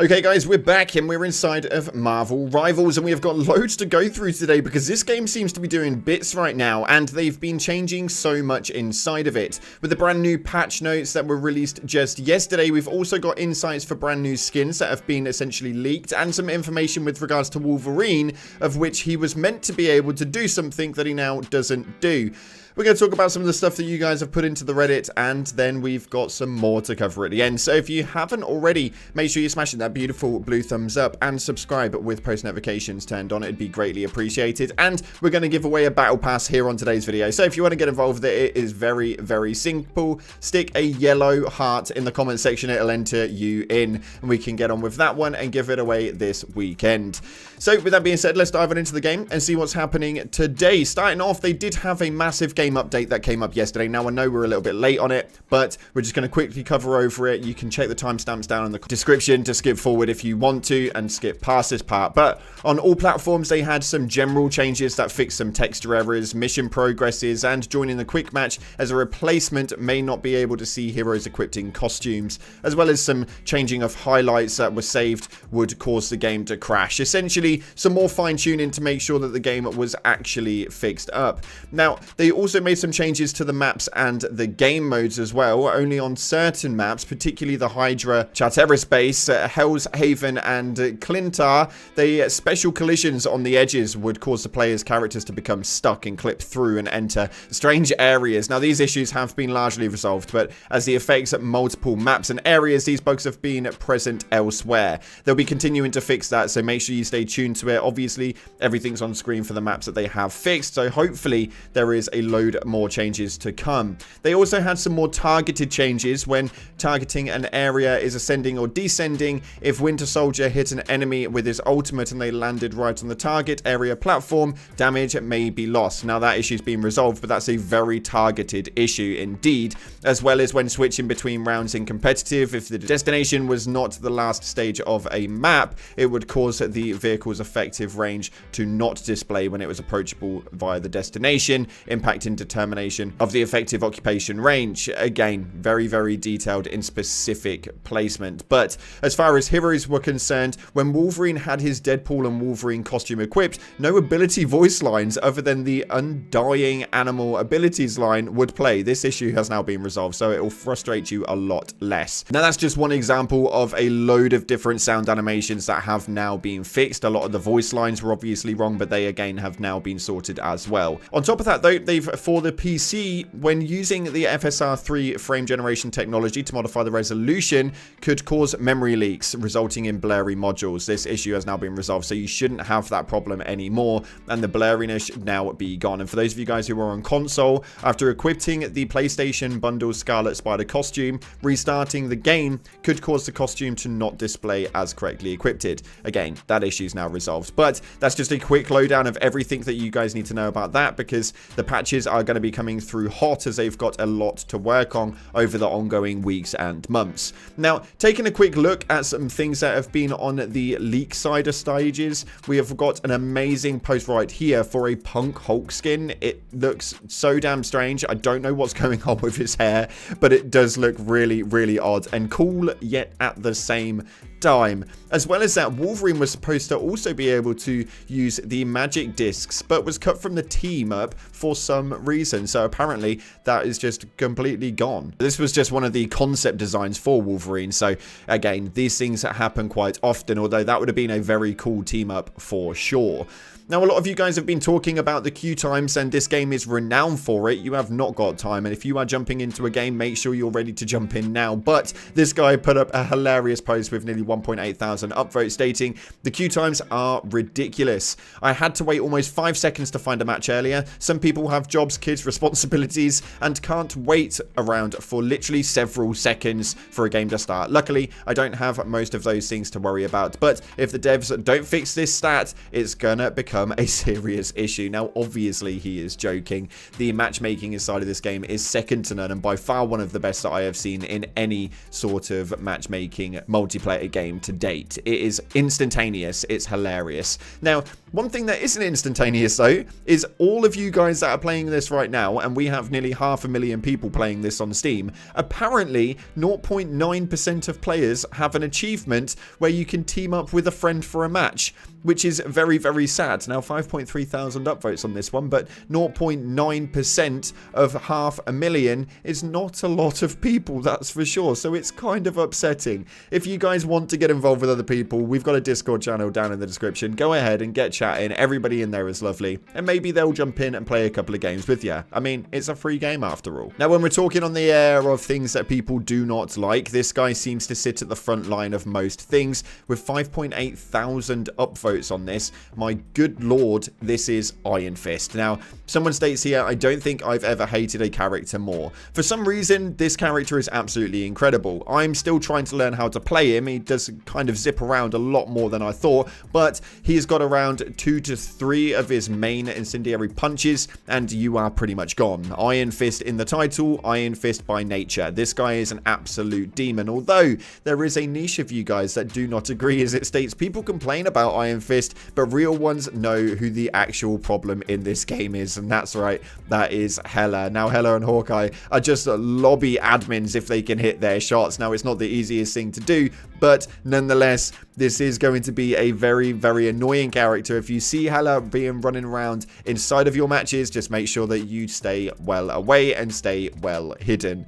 Okay guys, we're back and we're inside of Marvel Rivals and we have got loads to go through today because this game seems to be doing bits right now and they've been changing so much inside of it. With the brand new patch notes that were released just yesterday, we've also got insights for brand new skins that have been essentially leaked and some information with regards to Wolverine, of which he was meant to be able to do something that he now doesn't do. We're going to talk about some of the stuff that you guys have put into the Reddit, and then we've got some more to cover at the end. So if you haven't already, make sure you're smashing that beautiful blue thumbs up and subscribe with post notifications turned on. It'd be greatly appreciated. And we're going to give away a battle pass here on today's video. So if you want to get involved with it, it is very, very simple. Stick a yellow heart in the comment section. It'll enter you in, and we can get on with that one and give it away this weekend. So with that being said, let's dive on into the game and see what's happening today. Starting off, they did have a massive game update that came up yesterday. Now I know we're a little bit late on it, but we're just going to quickly cover over it. You can check the timestamps down in the description to skip forward if you want to and skip past this part. But on all platforms, they had some general changes that fixed some texture errors, mission progresses, and joining the quick match as a replacement may not be able to see heroes equipped in costumes, as well as some changing of highlights that were saved would cause the game to crash. Essentially, some more fine-tuning to make sure that the game was actually fixed up. Now, they also made some changes to the maps and the game modes as well, only on certain maps, particularly the Hydra, Charteris base, Hell's Haven, and Clintar. The special collisions on the edges would cause the player's characters to become stuck and clip through and enter strange areas. Now, these issues have been largely resolved, but as the effects at multiple maps and areas, these bugs have been present elsewhere. They'll be continuing to fix that, so make sure you stay tuned to it. Obviously, everything's on screen for the maps that they have fixed, so hopefully there is a load more changes to come. They also had some more targeted changes when targeting an area is ascending or descending. If Winter Soldier hit an enemy with his ultimate and they landed right on the target area platform, damage may be lost. Now that issue's been resolved, but that's a very targeted issue indeed, as well as when switching between rounds in competitive. If the destination was not the last stage of a map, it would cause the vehicle's effective range to not display when it was approachable via the destination, impacting determination of the effective occupation range. Again, very, very detailed in specific placement. But as far as heroes were concerned, when Wolverine had his Deadpool and Wolverine costume equipped, no ability voice lines other than the undying animal abilities line would play. This issue has now been resolved, so it will frustrate you a lot less. Now that's just one example of a load of different sound animations that have now been fixed. A lot of the voice lines were obviously wrong, but they again have now been sorted as well. On top of that though, for the PC, when using the FSR3 frame generation technology to modify the resolution, could cause memory leaks, resulting in blurry modules. This issue has now been resolved, so you shouldn't have that problem anymore, and the blurriness should now be gone. And for those of you guys who are on console, after equipping the PlayStation Bundle Scarlet Spider costume, restarting the game could cause the costume to not display as correctly equipped. Again, that issue is now resolved. But that's just a quick lowdown of everything that you guys need to know about that, because the patches are going to be coming through hot as they've got a lot to work on over the ongoing weeks and months. Now, taking a quick look at some things that have been on the leak side of stages, we have got an amazing post right here for a Punk Hulk skin. It looks so damn strange. I don't know what's going on with his hair, but it does look really, really odd and cool, yet at the same time. As well as that, Wolverine was supposed to also be able to use the magic discs, but was cut from the team up for some reason. So apparently that is just completely gone. This was just one of the concept designs for Wolverine. So again, these things happen quite often, although that would have been a very cool team up for sure. Now, a lot of you guys have been talking about the queue times, and this game is renowned for it. You have not got time, and if you are jumping into a game, make sure you're ready to jump in now. But this guy put up a hilarious post with nearly 1.8 thousand upvotes stating, the queue times are ridiculous. I had to wait almost 5 seconds to find a match earlier. Some people have jobs, kids, responsibilities, and can't wait around for literally several seconds for a game to start. Luckily, I don't have most of those things to worry about, but if the devs don't fix this stat, it's gonna become a serious issue. Now, obviously, he is joking. The matchmaking inside of this game is second to none, and by far one of the best that I have seen in any sort of matchmaking multiplayer game to date. It is instantaneous. It's hilarious. Now, one thing that isn't instantaneous, though, is all of you guys that are playing this right now, and we have nearly 500,000 people playing this on Steam, apparently 0.9% of players have an achievement where you can team up with a friend for a match, which is very, very sad. Now, 5.3 thousand upvotes on this one, but 0.9% of 500,000 is not a lot of people, that's for sure. So it's kind of upsetting. If you guys want to get involved with other people, we've got a Discord channel down in the description. Go ahead and get chatting. Everybody in there is lovely. And maybe they'll jump in and play a couple of games with you. I mean, it's a free game after all. Now, when we're talking on the air of things that people do not like, this guy seems to sit at the front line of most things with 5.8 thousand upvotes on this. My good lord, this is Iron Fist. Now, someone states here, I don't think I've ever hated a character more. For some reason, this character is absolutely incredible. I'm still trying to learn how to play him. He does kind of zip around a lot more than I thought, but he's got around 2 to 3 of his main incendiary punches, and you are pretty much gone. Iron Fist in the title, Iron Fist by nature. This guy is an absolute demon, although there is a niche of you guys that do not agree, as it states people complain about Iron Fist, but real ones know who the actual problem in this game is, and that's right, that is Hela. Now, Hela and Hawkeye are just lobby admins if they can hit their shots. Now, it's not the easiest thing to do, but nonetheless, this is going to be a very, very annoying character. If you see Hela being running around inside of your matches, just make sure that you stay well away and stay well hidden.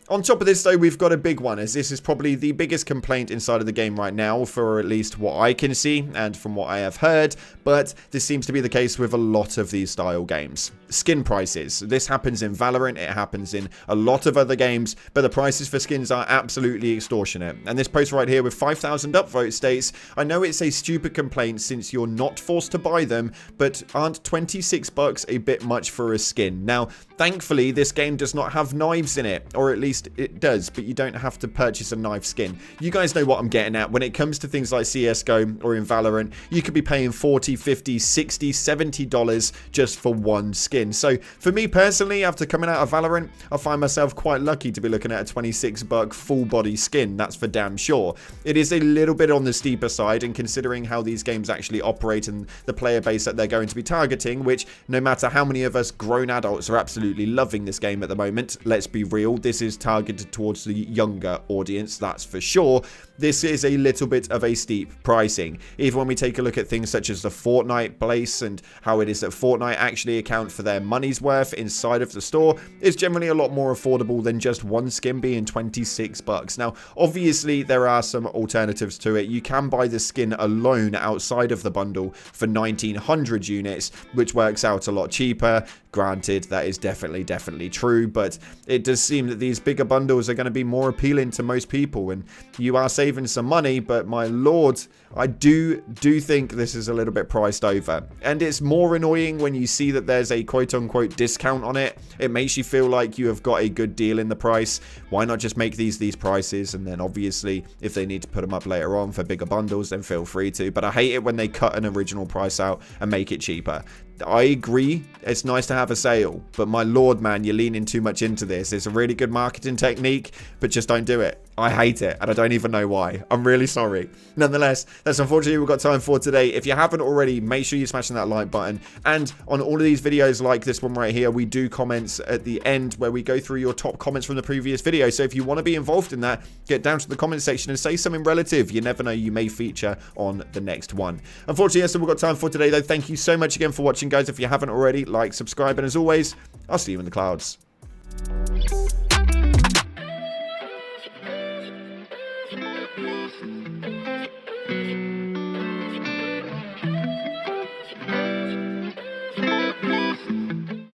On top of this, though, we've got a big one, as this is probably the biggest complaint inside of the game right now, for at least what I can see and from what I have heard, but this seems to be the case with a lot of these style games. Skin prices. This happens in Valorant, it happens in a lot of other games, but the prices for skins are absolutely extortionate. And this post right here with 5,000 upvotes states, I know it's a stupid complaint since you're not forced to buy them, but aren't 26 bucks a bit much for a skin? Now, thankfully, this game does not have knives in it, or at least it does, but you don't have to purchase a knife skin. You guys know what I'm getting at. When it comes to things like CSGO or in Valorant, you could be paying $40, $50, $60, $70 just for one skin. So for me personally, after coming out of Valorant, I find myself quite lucky to be looking at a 26 buck full body skin. That's for damn sure. It is a little bit on the steeper side, and considering how these games actually operate and the player base that they're going to be targeting, which no matter how many of us grown adults are absolutely loving this game at the moment, let's be real, this is targeted towards the younger audience, that's for sure. This is a little bit of a steep pricing. Even when we take a look at things such as the Fortnite place and how it is that Fortnite actually account for their money's worth inside of the store, it's generally a lot more affordable than just one skin being 26 bucks. Now, obviously, there are some alternatives to it. You can buy the skin alone outside of the bundle for 1,900 units, which works out a lot cheaper. Granted, that is definitely true, but it does seem that these bigger bundles are going to be more appealing to most people, and you are saving some money, but my lord, I do think this is a little bit priced over. And it's more annoying when you see that there's a quote-unquote discount on it. It makes you feel like you have got a good deal in the price. Why not just make these prices, and then obviously if they need to put them up later on for bigger bundles, then feel free to. But I hate it when they cut an original price out and make it cheaper. I agree, it's nice to have a sale, but my lord, man, you're leaning too much into this. It's a really good marketing technique, but just don't do it. I hate it, and I don't even know why. I'm really sorry. Nonetheless, that's unfortunately we've got time for today. If you haven't already, make sure you're smashing that like button. And on all of these videos like this one right here, we do comments at the end where we go through your top comments from the previous video. So if you want to be involved in that, get down to the comment section and say something relative. You never know, you may feature on the next one. Unfortunately, that's all we've got time for today, though. Thank you so much again for watching, guys. If you haven't already, like, subscribe, and as always, I'll see you in the clouds.